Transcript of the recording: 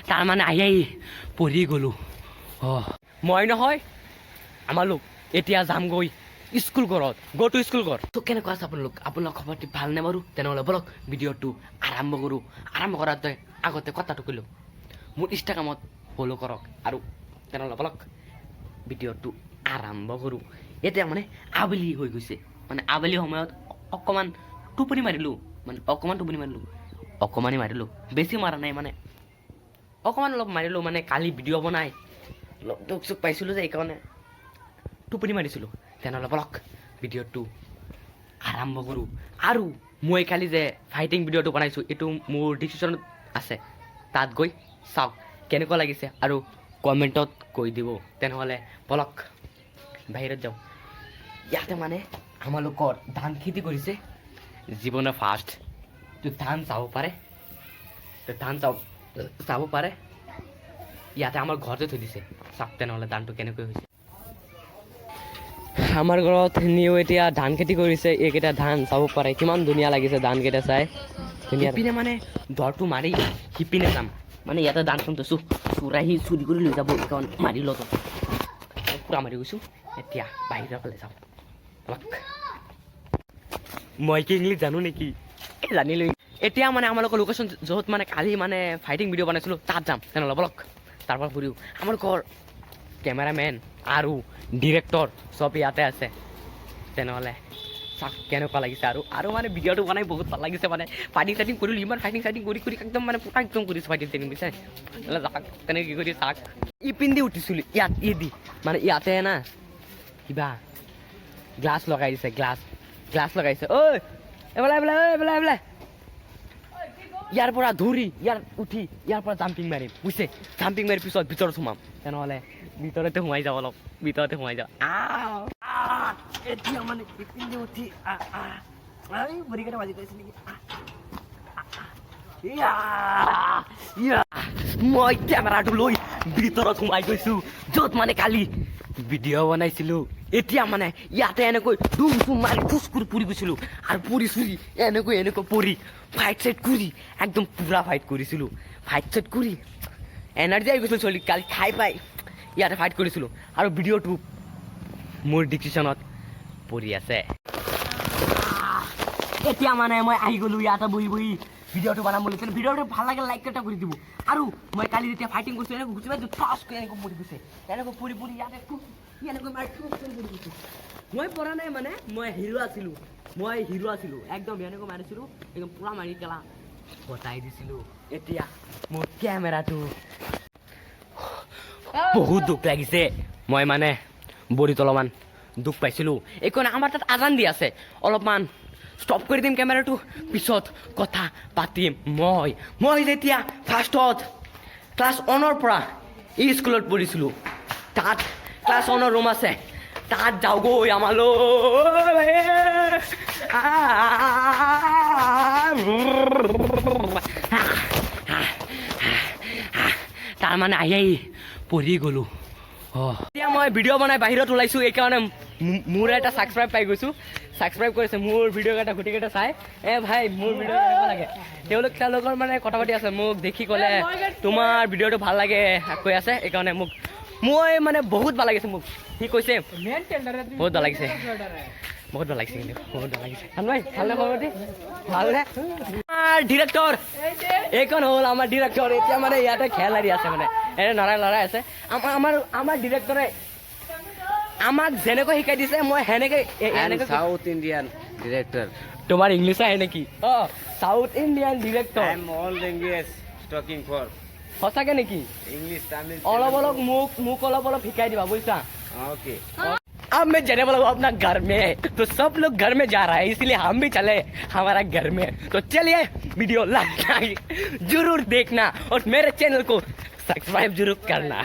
তাৰ মানে আহি পঢ়ি গ'লো। মই নহয় আমালোক এতিয়া যামগৈ স্কুল ঘৰত। গ' টু স্কুল ঘৰ। তো কেনেকুৱা আছে আপোনালোক খবৰটি ভালনে বাৰু? তেনেহ'লে বলক ভিডিঅ'টো আৰম্ভ কৰোঁ। আৰম্ভ কৰাৰ আগতে কথাটো ক'লোঁ, মোৰ ইনষ্টাগ্ৰামত ফ'ল' কৰক। আৰু তেনেহ'লে বলক ভিডিঅ'টো আৰম্ভ কৰোঁ। এতিয়া মানে আবেলি হৈ গৈছে, মানে আবেলি সময়ত অকণমান টোপনি মাৰিলোঁ, অকণমানি মাৰিলোঁ, বেছি মাৰা নাই, মানে অকণমান অলপ মাৰিলোঁ। মানে কালি ভিডিঅ' বনাই অলপ দুখ চুখ পাইছিলোঁ যে সেইকাৰণে টোপনি মাৰিছিলোঁ। তেনেহ'লে বলক ভিডিঅ'টো আৰম্ভ কৰোঁ। আৰু মই কালি যে ফাইটিং ভিডিঅ'টো বনাইছোঁ, এইটো মোৰ ডিছক্ৰিপশ্যনত আছে, তাত গৈ চাওক কেনেকুৱা লাগিছে আৰু কমেণ্টত কৈ দিব। তেনেহ'লে বলক বাহিৰত যাওঁ। ইয়াতে মানে আমালোকৰ ধান খেতি কৰিছে, জীৱনৰ ফাৰ্ষ্ট। তো ধান চাব পাৰে, ইয়াতে আমাৰ ঘৰতে থৈ দিছে। চাওক তেনেহ'লে ধানটো কেনেকৈ হৈছে। আমাৰ ঘৰত নিও এতিয়া ধান খেতি কৰিছে। এইকেইটা ধান চাব পাৰে, কিমান ধুনীয়া লাগিছে ধানকেইটা চাই। সিপিনে মানে দৰটো মাৰি সিপিনে যাম, মানে ইয়াতে ধান খুন্দিছোঁ, চোৰাহি চুৰি কৰি লৈ যাব, কাৰণ মাৰি লওঁ পূৰা মাৰি গৈছোঁ। এতিয়া বাহিৰৰ ফালে যাওঁ। মই কি ইংলিছ জানো নেকি? জানিলোঁ। এতিয়া মানে আমালোকৰ লোকেশ্যন য'ত মানে কালি মানে ফাইটিং ভিডিঅ' বনাইছিলোঁ, তাত যাম। তেনেহ'লে বলক তাৰপৰা ফুৰিও। আমালোকৰ কেমেৰামেন আৰু ডিৰেক্টৰ চব ইয়াতে আছে। তেনেহ'লে চাওক কেনেকুৱা লাগিছে। আৰু মানে ভিডিঅ'টো বনাই বহুত ভাল লাগিছে। মানে ফাইটিং চাইটিং কৰিলোঁ, ইমান ফাইটিং চাইটিং কৰি একদম মানে পুৰা একদম কৰিছোঁ ফাইটিং চাইটিং বুজিছে। তেনেহ'লে যাওক তেনেকৈ কি কৰি চাওক। পিন্ধি উঠিছিলোঁ ইয়াত মানে ইয়াতে না কিবা গ্লাছ লগাই দিছে, গ্লাছ লগাইছে। ঐ এইফালে ইয়াৰ পৰা ধৰি উঠি ইয়াৰ পৰা জাম্পিং মাৰিম বুজিছে। জাম্পিং মাৰি পিছত ভিতৰত সোমাম। তেনেহ'লে ভিতৰতে সোমাই যাওঁ, অলপ ভিতৰতে সোমাই যাওঁ। এতিয়া মানে পিন্ধি উঠি ভৰিকেইটা বাজি গৈছে নেকি? মই কেমেৰাটো লৈ ভিতৰত সোমাই গৈছোঁ, য'ত মানে কালি ভিডিঅ' বনাইছিলোঁ। এতিয়া মানে ইয়াতে এনেকৈ ধুম চুম মাৰি ফুচ কৰি পৰি গৈছিলোঁ, আৰু পৰি চুৰি এনেকৈ পৰি ফাইট চাইট কৰি একদম পূৰা ফাইট কৰিছিলোঁ। ফাইট চাইট কৰি এনাৰ্জি আহি গৈছিলোঁ চলি, কালি খাই পাই ইয়াতে ফাইট কৰিছিলোঁ। আৰু ভিডিঅ'টো মোৰ ডিছক্ৰিপশ্যনত পৰি আছে। এতিয়া মানে মই আহি গ'লোঁ ইয়াতে বহি ভিডিঅ'টো বনাম বুলি। ভিডিঅ'টো ভাল লাগে লাইক এটা কৰি দিব। আৰু মই কালি যেতিয়া ফাইটিং কৰিছোঁ এনেকৈ গুচি পাইছোঁ, ফাৰ্ষ্টকৈ এনেকৈ পৰি গৈছে, এনেকৈ পৰি ইয়াতে এনেকৈ মাৰি পৰি গৈছোঁ। মই পৰা নাই, মানে মই হিৰো আছিলোঁ একদম এনেকৈ মাৰিছিলোঁ, একদম পূৰা মাৰি পেলা বচাই দিছিলোঁ। এতিয়া মোৰ কেমেৰাটো বহুত দুখ লাগিছে। মই মানে বডিত অলপমান দুখ পাইছিলোঁ। এইকাৰণে আমাৰ তাত আজান দি আছে, অলপমান ষ্টপ কৰি দিম কেমেৰাটো, পিছত কথা পাতিম। মই যেতিয়া ফাৰ্ষ্টত ক্লাছ 1ৰ পৰা এই স্কুলত পঢ়িছিলোঁ, তাত ক্লাছ 1ৰ ৰুম আছে, তাত যাওঁগৈ আমালৈ। তাৰ মানে আহি পঢ়ি গ'লোঁ। এতিয়া মই ভিডিঅ' বনাই বাহিৰত ওলাইছোঁ, এইকাৰণে মোৰ এটা ছাবস্ক্ৰাইব পাই গৈছোঁ। ছাবস্ক্ৰাইব কৰিছে মোৰ ভিডিঅ'কেইটা, গোটেইকেইটা চাই। ভাই মোৰ ভিডিঅ' কেনেকুৱা লাগে? তেওঁলোকৰ মানে কথা পাতি আছে, মোক দেখি ক'লে তোমাৰ ভিডিঅ'টো ভাল লাগে কৈ আছে। এইকাৰণে মই মানে বহুত ভাল লাগিছে। মোক সি কৈছে বহুত ভাল লাগিছে, কিন্তু বহুত ভাল লাগিছে। ভাই ভালনে খবৰ পাতি? ভালনে? আমাৰ ডিৰেক্টৰ এইখন হ'ল আমাৰ ডিৰেক্টৰ। এতিয়া মানে ইয়াতে খেল আৰি আছে, মানে এনে লৰাই আছে। আমাৰ ডিৰেক্টৰে আমাক যেনেকৈ শিকাই দিছে, মই সেনেকৈ সাউথ ইন্ডিয়ান ডিৰেক্টৰ। তোমাৰ ইংলিছ আহে নেকি? South Indian director. I am all language talking for সঁচাকে নেকি? इंग्लिश तमिल অলপ মোক অলপ শিকাই দিবা বুজিছা। ओके। अब मैं जाने वाला हूँ अपना घर में, तो सब लोग घर में जा रहा है, इसलिए हम भी चले हमारा घर में। तो चलिए वीडियो लाइक जरूर देखना और मेरे चैनल को सब्सक्राइब जरूर करना।